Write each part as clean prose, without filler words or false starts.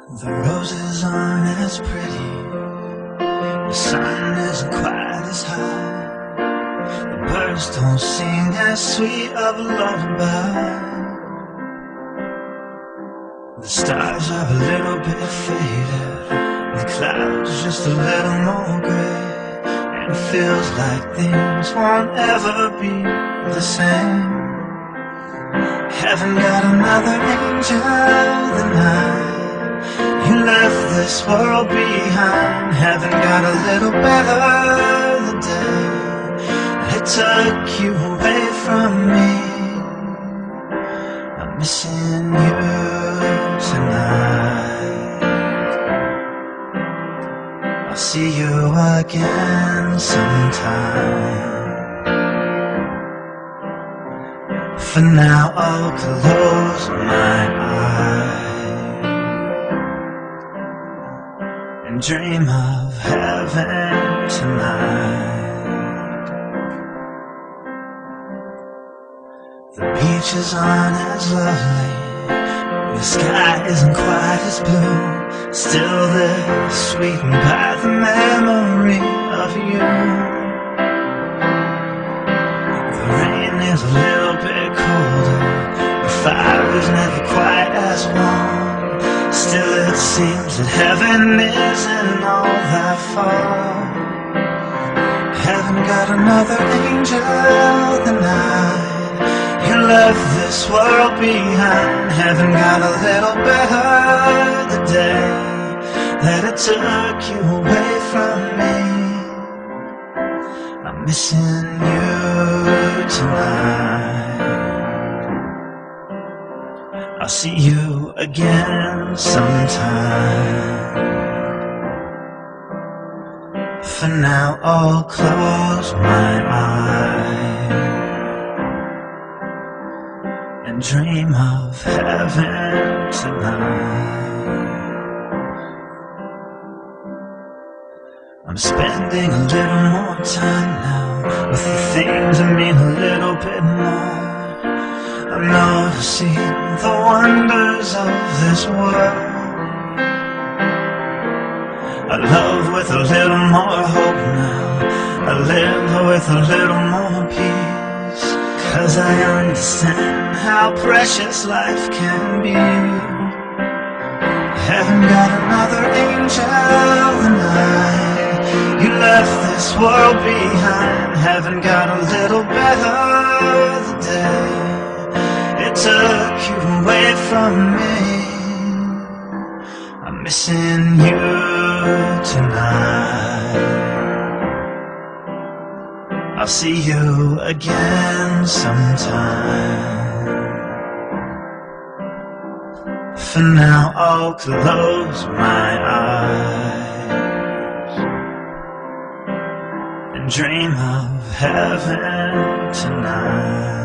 The roses aren't as pretty, the sun isn't quite as high, the birds don't sing as sweet of a lullaby. The stars are a little bit faded, the clouds just a little more gray, and it feels like things won't ever be the same. Haven't got another angel tonight. You left this world behind. Haven't got a little better the day that took you away from me. I'm missing you tonight. I'll see you again sometime. For now I'll close my eyes and dream of heaven tonight. The beaches aren't as lovely, the sky isn't quite as blue, still they're sweetened by the memory of you. The rain is a little bit colder, the fire is never quite as warm, still it seems that heaven isn't all that far. Haven't got another angel tonight. You left this world behind. Haven't got a little better the day that it took you away from me. I'm missing you tonight. I'll see you again sometime. For now I'll close my eyes and dream of heaven tonight. I'm spending a little more time now with the things that mean a little bit more. I'm noticing the wonders of this world. I love with a little more hope now. I live with a little more peace, 'cause I understand how precious life can be. Haven't got another angel tonight. You left this world behind. Haven't got a little better the day it took you away from me. I'm missing you tonight. I'll see you again sometime. For now I'll close my eyes and dream of heaven tonight.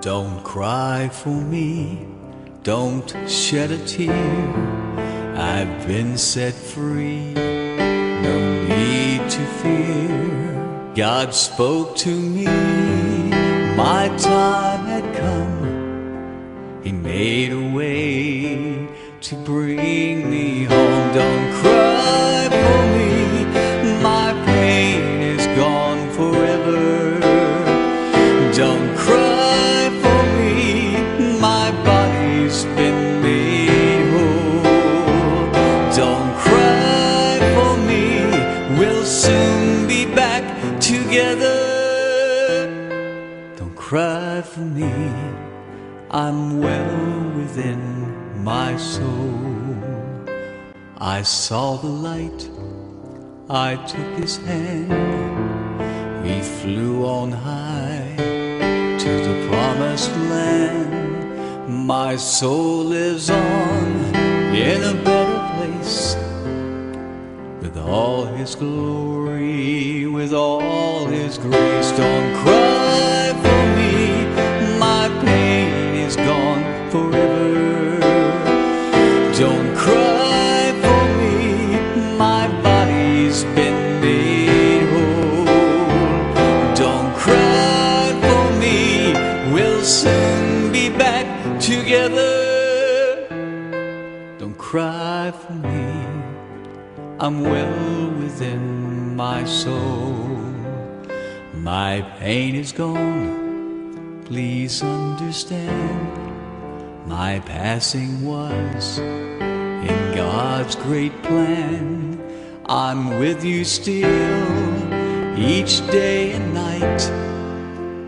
Don't cry for me, don't shed a tear. I've been set free, no need to fear. God spoke to me, my time had come. He made a way to bring me home. Don't cry for me, my pain is gone forever. Don't cry for me, my body's been made whole. Don't cry for me, we'll soon be back together. Don't cry for me, I'm well within my soul. I saw the light, I took his hand. We flew on high to the promised land. My soul lives on in a better place, with all his glory, with all his grace. Don't cry for me, my pain is gone forever. Don't cry for me, my body's been made whole. Don't cry for me, we'll soon be back together. Don't cry for me, I'm well within my soul. My pain is gone, please understand. My passing was in God's great plan. I'm with you still, each day and night.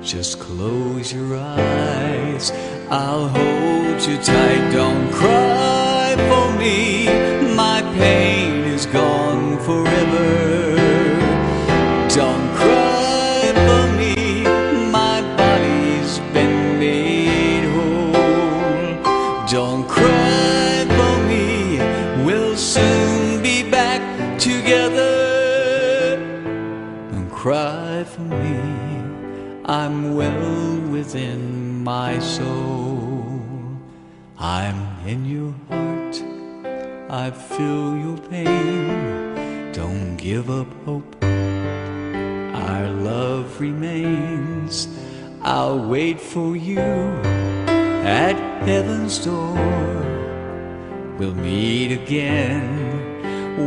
Just close your eyes, I'll hold you tight. Don't cry for me, my pain is gone forever. Don't cry for me, my body's been made whole. Don't cry for me, we'll soon be back together. Don't cry for me, I'm well within my soul. I'm in your heart, I feel your pain. Don't give up hope, our love remains. I'll wait for you at heaven's door. We'll meet again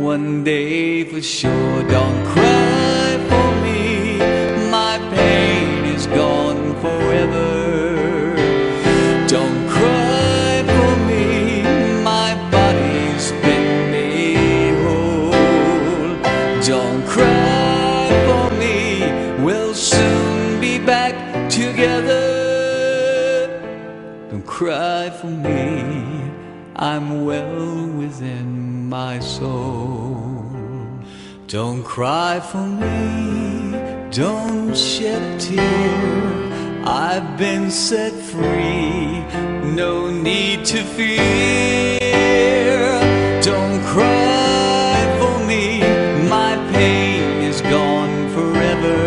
one day for sure. Don't cry for me, my pain is gone forever. Don't cry for me, my body's been made whole. Don't cry for me, we'll soon be back together. Don't cry for me, I'm well within my soul. Don't cry for me, don't shed a tear. I've been set free, no need to fear. Don't cry for me, my pain is gone forever.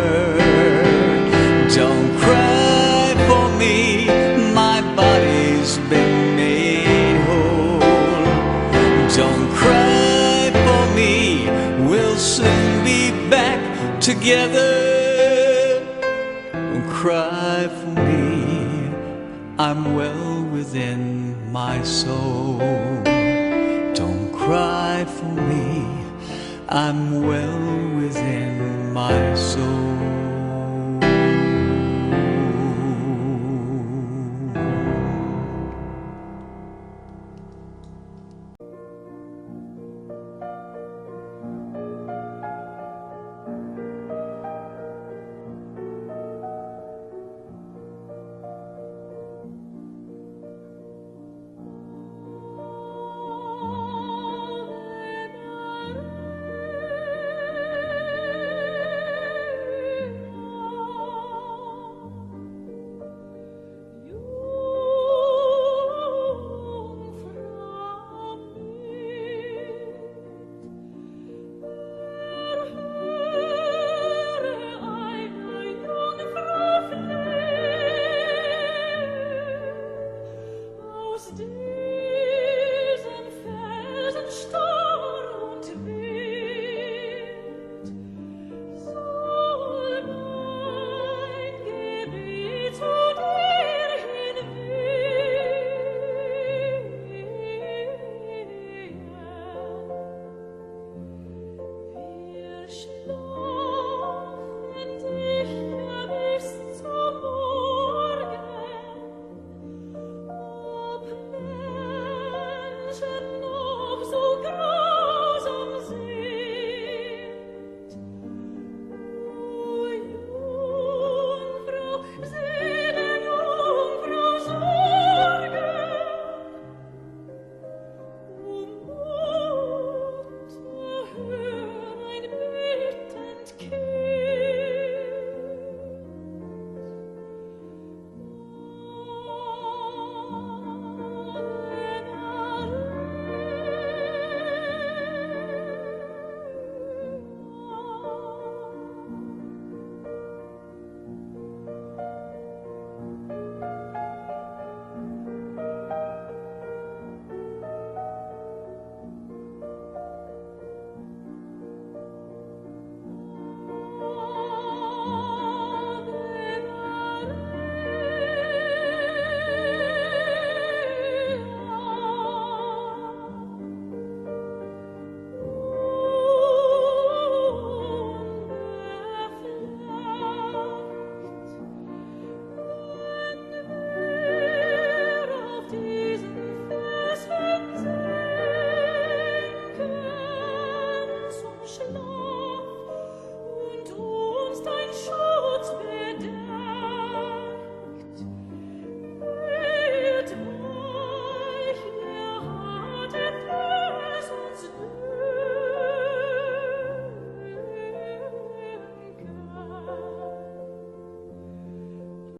Don't cry for me, my body's been made whole. Don't cry for me, we'll soon be back together. Don't cry for me, I'm well within my soul. Don't cry for me, I'm well within my soul.